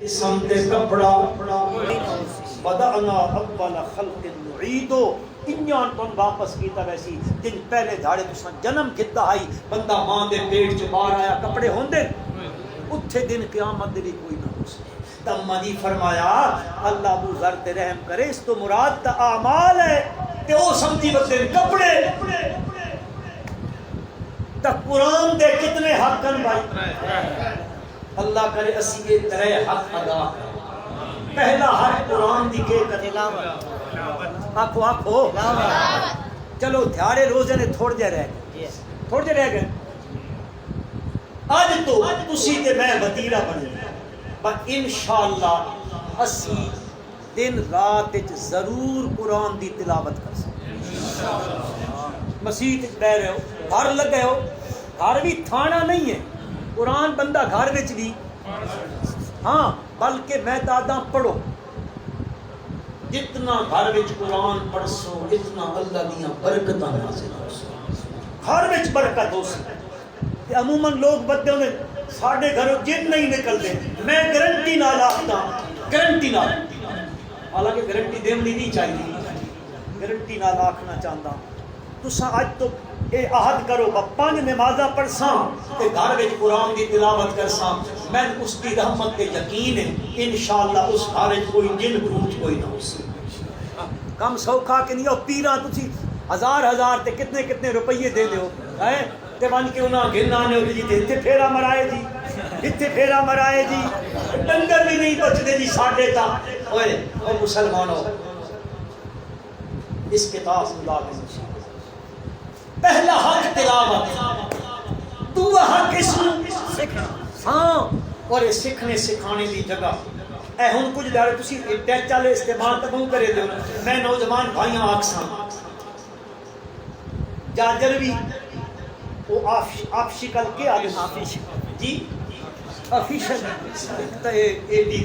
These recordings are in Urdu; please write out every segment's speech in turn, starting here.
سمتے کپڑا بدعنا اول خلق نعیدو انجان تن واپس کیتا ویسی جن پہلے دھاڑے تساں جنم کیتا آئی بندہ ماں دے پیٹ چ باہر آیا کپڑے ہوندے اتھے دن قیامت دے کوئی نہ ہو سکے تما دی فرمایا اللہ ابو ذر تے رحم کرے اس تو مراد تا اعمال ہے تے او سمجھی بندے کپڑے تا قرآن دے کتنے حق ہیں بھائی اللہ کرے اسی یہ ترے حق ادا کریں پہلا حق قرآن دی کے تلاوت آکھو آکھو چلو دھیاڑے روزے نے تھوڑ جے رہ گئے آج تو تسی تے میں وطیرہ بنے بس انشاءاللہ اسی دن رات ضرور قرآن دی تلاوت کر سکتے مسیح بہ رہے ہو گھر لگے ہو گھر بھی تھانا نہیں ہے قرآن بندہ گھر وچ بھی ہاں بلکہ میں دادا پڑھو جتنا گھر وچ قرآن پڑھ سو اتنا اللہ دیاں برکتاں نازل ہو سو گھر وچ برکت ہو سکے عموماً لوگ بدے ہونے ساڑھے گھروں جن نہیں نکلتے میں گارنٹی نال آختا گارنٹی نال حالانکہ گارنٹی دیونی نہیں چاہیے گارنٹی نال آکھنا چاہتا تساں اج تو اے عہد کرو پانچ نمازاں پڑھساں تے گھر وچ قرآن دی تلاوت کرساں میں اس کی رحمت تے یقین ہے انشاءاللہ اس گھر وچ کوئی جن بھوت کوئی نہ ہو سکے کم سوکھا کہ نہیں ہو پیراں تسی ہزار تے کتنے روپیے دے دیو ہیں تے بن کے انہاں گھن آنے ہو جی اتنے پھیرا مرائے جی اتنے پھیرا مرائے جی ڈنگر بھی نہیں بچتے جی ساڈے تا اوئے او مسلمانوں اس کتاب اللہ کے پہلا حق تلاوت دوسرا حق سیکھنا ہاں اور یہ سیکھنے سکھانے کی جگہ اے ہن کچھ دار تسی ٹیچ والے استعمال تو کرے دیو میں نوجوان بھائیاں آکھساں جاجر بھی وہ آپ شکل کے آگے جی افیشل اے ڈی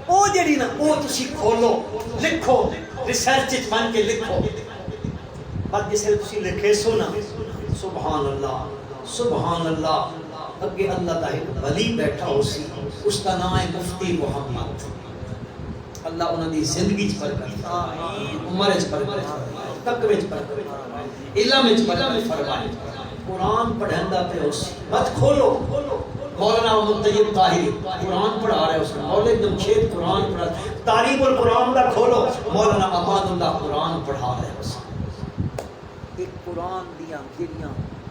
او جڑی نا او تسی کھولو لکھو ریسرچ بن کے لکھو بات جسے تسی لکھے سو نا سبحان اللہ اگے اللہ دا ایک ولی بیٹھا ہو سی اس کا نام ہے مفتی محمد اللہ انہاں دی زندگی چ برکت عمر چ برکت تقوی چ برکت علم چ برکت فرمائے قرآن پڑھندا پہ ہو سی مت کھولو مولانا محمد طیب طاہری قرآن پڑھا رہے اس مولوی جمشید قرآن پڑھا تعریف القرآن دا کھولو مولانا امان اللہ قرآن پڑھا رہے اس ایک قرآن دیاں گریاں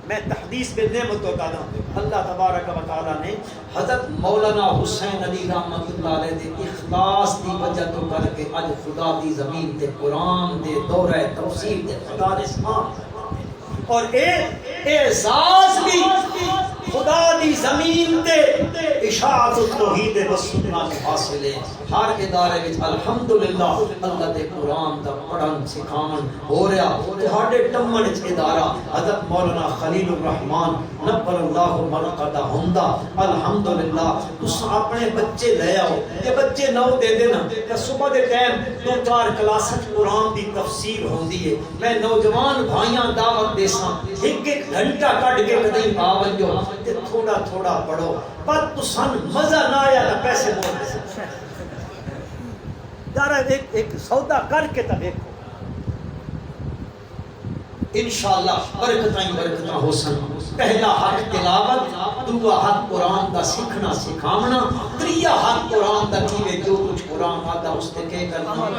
میں تحدیث بے نعمت ہوتا ہوں اللہ تبارک و تعالی نے حضرت مولانا حسین علی رحمت اللہ علیہ دے اخلاص دی وجہ تو کر کے اج خدا دی زمین تے قرآن دے دورہ توسیع دے خدا نے سمان اور اعزاز بھی خدا دی زمین تے اشاعت التوحید و سنت حاصل ہے ہر ادارے وچ الحمدللہ اللہ دے قرآن دا پڑھن سکھاون ہو رہا تہاڈے ٹمن وچ ادارہ حضرت مولانا خلیل الرحمن نبر اللہ مرقدہ ہوندا الحمدللہ تس اپنے بچے لے آؤ تے بچے نو دے دینا تے صبح دے ٹائم 2-4 کلاسز قرآن دی تفسیر ہوندی ہے میں نوجوان بھائیاں دعوت دیساں ایک گھنٹہ کڈ کے کدی آ ونجو تے تھوڑا پڑھو پر تسان مزہ نہ آیا تے پیسے بول دے دارا ایک سودا کر کے تب دیکھو انشاءاللہ برکتاں ہو سن پہلا حق تلاوت دوسرا حق قرآن دا سیکھنا سکھاونا تیسرا حق قرآن دا کیویں جو کچھ قرآن آتا اس تے کہ کرنا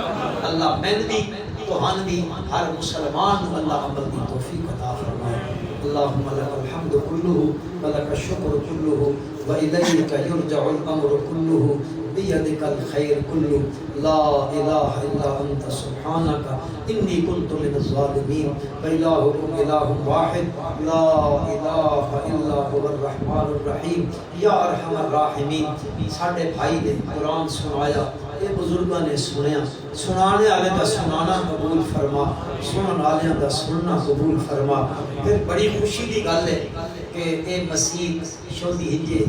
اللہ میں بھی تو ہن بھی ہر مسلمان اللہ عمل دی توفیق عطا فرمائے اللهم لك الحمد كله ولك الشكر كله وإليك يرجع الأمر كله بيدك الخير كله لا إله إلا أنت سبحانك إني كنت من الظالمين وإلهكم إله واحد لا إله إلا هو الرحمن الرحيم يا أرحم الراحمين ساڈے بھائی نے قرآن سنایا یہ بزرگاں نے سنیا سنانے والے دا سنانا قبول فرما سنن والے دا سننا قبول فرما پھر بڑی خوشی دی گل ہے کہ اے مسیح شودی ہجے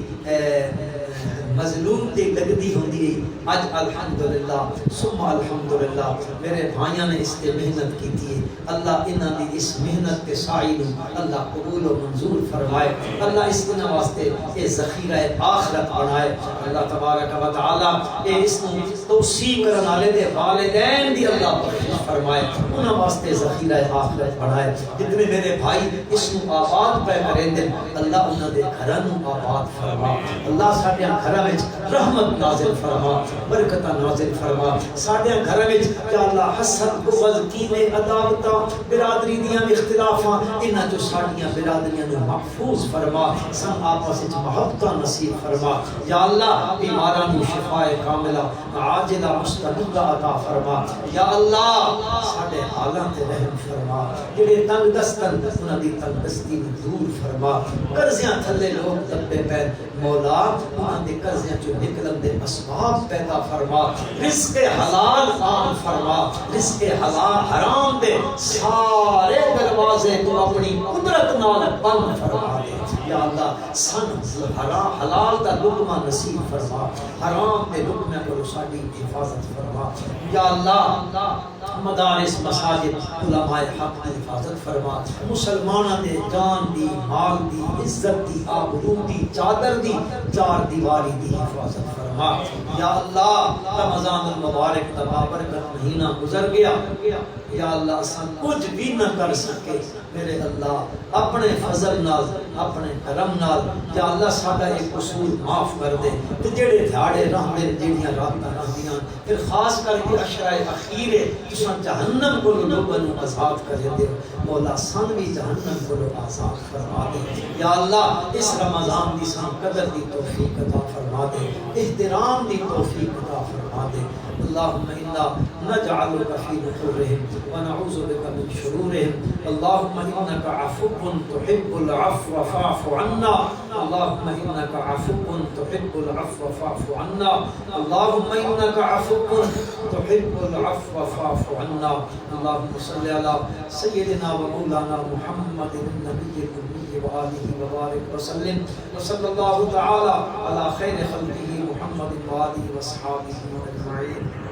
مظلوم تے لگدی ہوندی ہے اج الحمدللہ ثم الحمدللہ میرے بھائیاں نے اس تے محنت کیتی ہے اللہ انہاں دی اس محنت تے سعی نو اللہ قبول و منظور فرمائے اللہ اس دن واسطے اے ذخیرہ آخرت بنائے اللہ تبارک و تعالی اے اس نو توسیع کرن والے دے والدین دی اللہ بخشش فرمائے انہاں واسطے ذخیرہ آخرت بنائے جتنے میرے بھائی اس نو آباد پہ کریں دے اللہ انہاں دے گھراں نو آباد فرما اللہ ساڈے گھراں وچ رحمت نازل فرما برکت نازل فرما ساڈے گھراں وچ یا اللہ حسد بغض کینے عداوتاں برادری دیاں اختلافاں انہاں جو ساڈیاں برادریاں نو محفوظ فرما سب آپس وچ محبت نصیب فرما یا اللہ بیماراں نو شفاء کاملہ عاجلہ مستمرہ عطا فرما یا اللہ ساڈے حالاں تے رحم فرما جڑے تنگ دستن انہاں دی تنگ دستی نو دور فرما قرضیاں تھلے لوگ دبے پے مولا انہاں دے قرضیاں چوں نکلن دے اسباب پیدا فرما رزق حلال عام فرما رزق حلال حرام دے سارے دروازے تو اپنی قدرت نال بند فرما دے یا اللہ سن حلال دا لقمہ نصیب فرما حرام دے لقمے کو ساڈی حفاظت فرما یا اللہ مدارس مساجد علماء حق کی حفاظت فرما مسلمانوں دے جان دی مال دی عزت دی آبرو دی چادر دی چار دیواری دی حفاظت فرما یا اللہ رمضان المبارک دا بابرکت مہینہ گزر گیا یا اللہ سن کچھ بھی نہ کر سکے میرے اللہ اپنے فضل نال اپنے کرم نال یا اللہ ساڈا ایک قصور معاف کر دے تے جڑے دھاڑے رہندے جڑیاں راتاں رہندیاں پھر خاص کر کے عشرہ اخیر تساں جہنم کو لوگوں نو آزاد کر دے مولا سن بھی جہنم کو آزاد فرما دے یا اللہ اس رمضان دی سن قدر دی توفیق عطا فرما دے احترام دی توفیق عطا فرما دے اللهم انا نجعلك في نحورهم ونعوذ بك من شرورهم اللهم انك عفو تحب العفو فاعف عنا اللهم انك عفو تحب العفو فاعف عنا اللهم انك عفو تحب العفو فاعف عنا اللهم صل على سيدنا ومولانا محمد النبي الأمي وآله وبارك وسلم وصلى الله تعالى على خير خلقه محمد وآله وأصحابه أجمعين